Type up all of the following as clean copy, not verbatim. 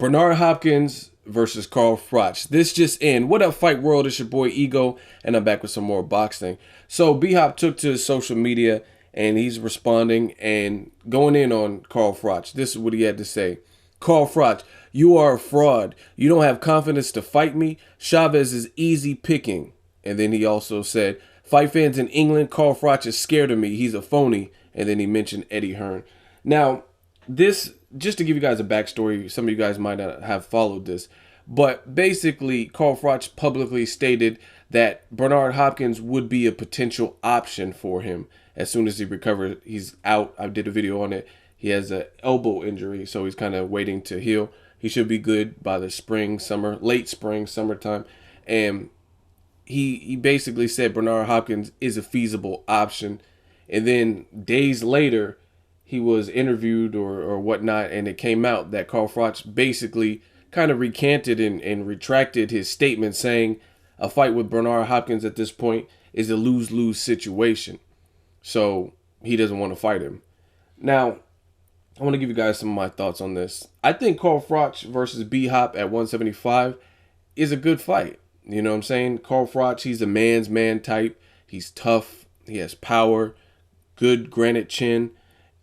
Bernard Hopkins versus Carl Froch. This just in. What up, Fight World? It's your boy Ego, and I'm back with some more boxing. So B-Hop took to social media, and he's responding and going in on Carl Froch. This is what he had to say. Carl Froch, you are a fraud. You don't have confidence to fight me. Chavez is easy picking. And then he also said, fight fans in England, Carl Froch is scared of me. He's a phony. And then he mentioned Eddie Hearn. Now, this, just to give you guys a backstory, some of you guys might not have followed this, but basically Carl Froch publicly stated that Bernard Hopkins would be a potential option for him as soon as he recovered. He's out. I did a video on it. He has an elbow injury, so he's kind of waiting to heal. He should be good by the spring, summer, late spring, summertime. And he basically said Bernard Hopkins is a feasible option. And then days later, he was interviewed or whatnot, and it came out that Carl Froch basically kind of recanted and retracted his statement, saying a fight with Bernard Hopkins at this point is a lose-lose situation. So he doesn't want to fight him. Now, I want to give you guys some of my thoughts on this. I think Carl Froch versus B-Hop at 175 is a good fight. You know what I'm saying? Carl Froch, he's a man's man type. He's tough. He has power, good granite chin.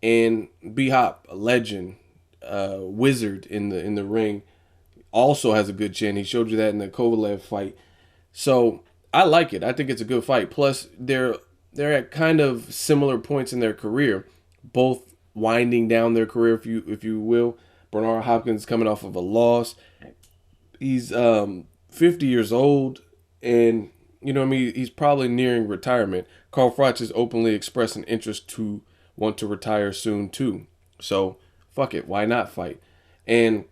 And B-Hop, a legend, wizard in the ring, also has a good chin. He showed you that in the Kovalev fight. So I like it. I think it's a good fight. Plus, they're at kind of similar points in their career, both winding down their career, if you will. Bernard Hopkins coming off of a loss. He's 50 years old, and you know what I mean. He's probably nearing retirement. Carl Froch has openly expressed an interest to want to retire soon too. So fuck it, why not fight? And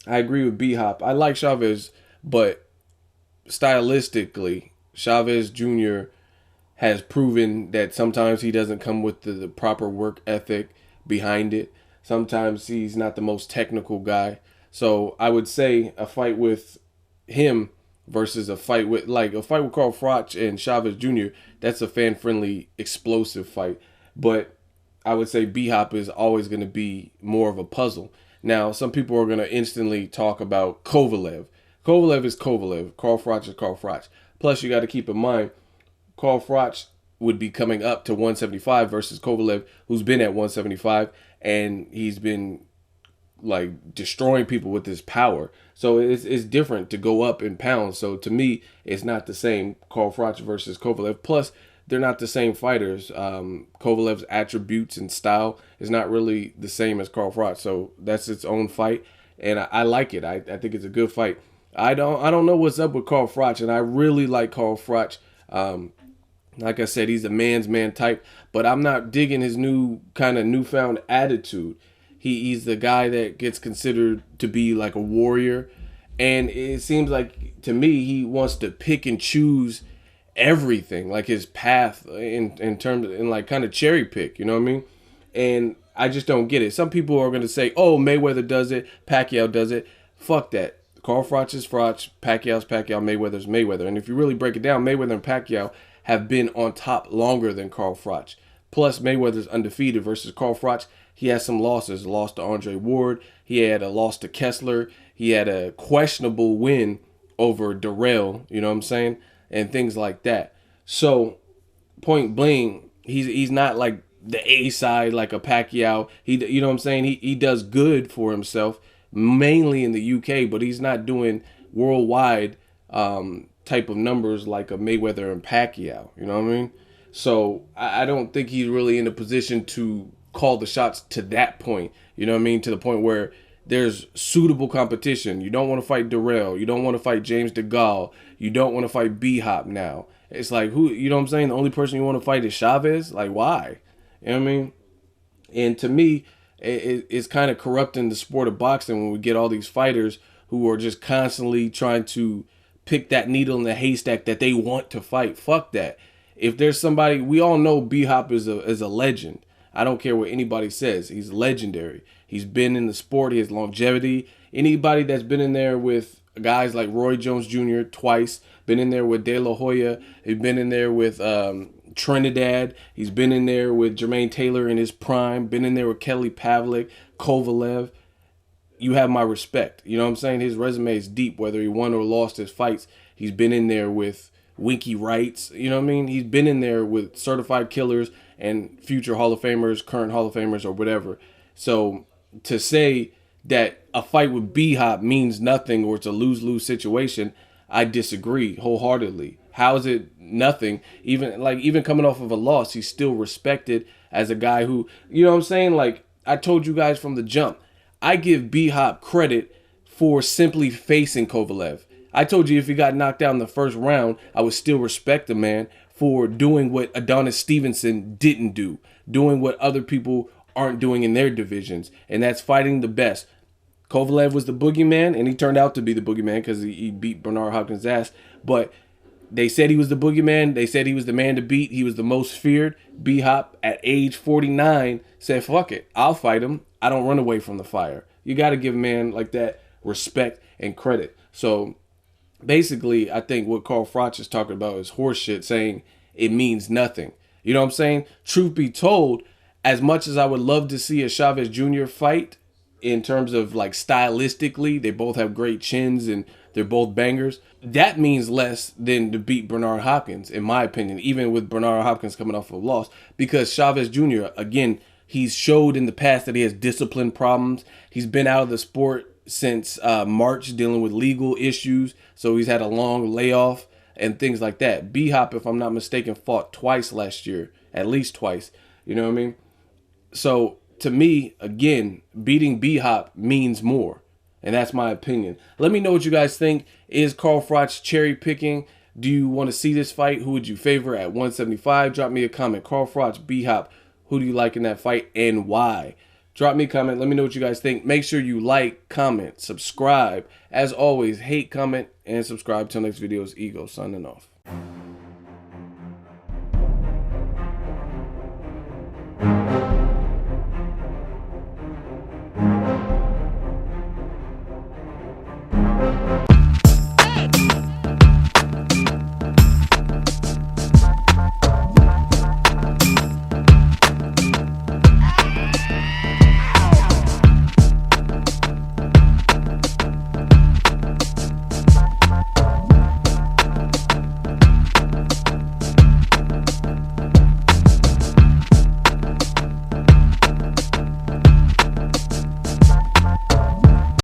I agree with B-Hop. I like Chavez, but stylistically, Chavez Jr. has proven that sometimes he doesn't come with the proper work ethic behind it. Sometimes he's not the most technical guy. So I would say a fight with him versus a fight with Carl Froch and Chavez Jr., that's a fan-friendly, explosive fight. But I would say B-Hop is always going to be more of a puzzle. Now, some people are going to instantly talk about Kovalev. Kovalev is Kovalev. Carl Froch is Carl Froch. Plus, you got to keep in mind, Carl Froch would be coming up to 175 versus Kovalev, who's been at 175, and he's been like destroying people with his power. So it's different to go up in pounds. So to me, it's not the same Carl Froch versus Kovalev. Plus, they're not the same fighters. Kovalev's attributes and style is not really the same as Carl Froch. So that's its own fight, and I like it. I think it's a good fight. I don't know what's up with Carl Froch, and I really like Carl Froch. Like I said, he's a man's man type, but I'm not digging his newfound attitude. He's the guy that gets considered to be like a warrior, and it seems like to me he wants to pick and choose everything, like his path in terms of, like kind of cherry pick, you know what I mean? And I just don't get it. Some people are going to say, oh, Mayweather does it, Pacquiao does it. Fuck that. Carl Froch is Froch, Pacquiao's Pacquiao, Mayweather's Mayweather. And if you really break it down, Mayweather and Pacquiao have been on top longer than Carl Froch. Plus, Mayweather's undefeated versus Carl Froch. He has some losses. Lost to Andre Ward. He had a loss to Kessler. He had a questionable win over Darrell, you know what I'm saying? And things like that. So, point blank, he's not like the A side like a Pacquiao. You know what I'm saying? He does good for himself, mainly in the UK, but he's not doing worldwide type of numbers like a Mayweather and Pacquiao. You know what I mean? So I don't think he's really in a position to call the shots to that point. You know what I mean? To the point where there's suitable competition. You don't want to fight Darrell. You don't want to fight James DeGaulle. You don't want to fight B-Hop now. It's like, who, you know what I'm saying? The only person you want to fight is Chavez? Like, why? You know what I mean? And to me, it's kind of corrupting the sport of boxing when we get all these fighters who are just constantly trying to pick that needle in the haystack that they want to fight. Fuck that. If there's somebody, we all know B-Hop is a legend. I don't care what anybody says. He's legendary. He's been in the sport. He has longevity. Anybody that's been in there with guys like Roy Jones Jr. twice, been in there with De La Hoya, he's been in there with Trinidad, he's been in there with Jermaine Taylor in his prime, been in there with Kelly Pavlik, Kovalev. you have my respect. You know what I'm saying? His resume is deep, whether he won or lost his fights. He's been in there with Winky Wrights. You know what I mean? He's been in there with certified killers and future Hall of Famers, current Hall of Famers, or whatever. So to say that a fight with B-Hop means nothing or it's a lose-lose situation, I disagree wholeheartedly. How is it nothing? Even coming off of a loss, he's still respected as a guy who, you know what I'm saying? Like I told you guys from the jump, I give B-Hop credit for simply facing Kovalev. I told you if he got knocked out in the first round, I would still respect the man for doing what Adonis Stevenson didn't do, doing what other people aren't doing in their divisions, and that's fighting the best. Kovalev was the boogeyman, and he turned out to be the boogeyman because he beat Bernard Hopkins' ass. But they said he was the boogeyman. They said he was the man to beat. He was the most feared. B-Hop, at age 49, said, fuck it, I'll fight him. I don't run away from the fire. You got to give a man like that respect and credit. So basically, I think what Carl Froch is talking about is horseshit, saying it means nothing. You know what I'm saying? Truth be told, as much as I would love to see a Chavez Jr. fight, in terms of like stylistically, they both have great chins and they're both bangers. That means less than to beat Bernard Hopkins, in my opinion, even with Bernard Hopkins coming off of a loss. Because Chavez Jr., again, he's showed in the past that he has discipline problems. He's been out of the sport since March dealing with legal issues. So he's had a long layoff and things like that. B-Hop, if I'm not mistaken, fought twice last year, at least twice. You know what I mean? So to me, again, beating B-Hop means more. And that's my opinion. Let me know what you guys think. Is Carl Froch cherry picking? Do you want to see this fight? Who would you favor at 175? Drop me a comment. Carl Froch, B-Hop, who do you like in that fight and why? Drop me a comment. Let me know what you guys think. Make sure you like, comment, subscribe. As always, hate, comment, and subscribe. Till next video is Ego signing off.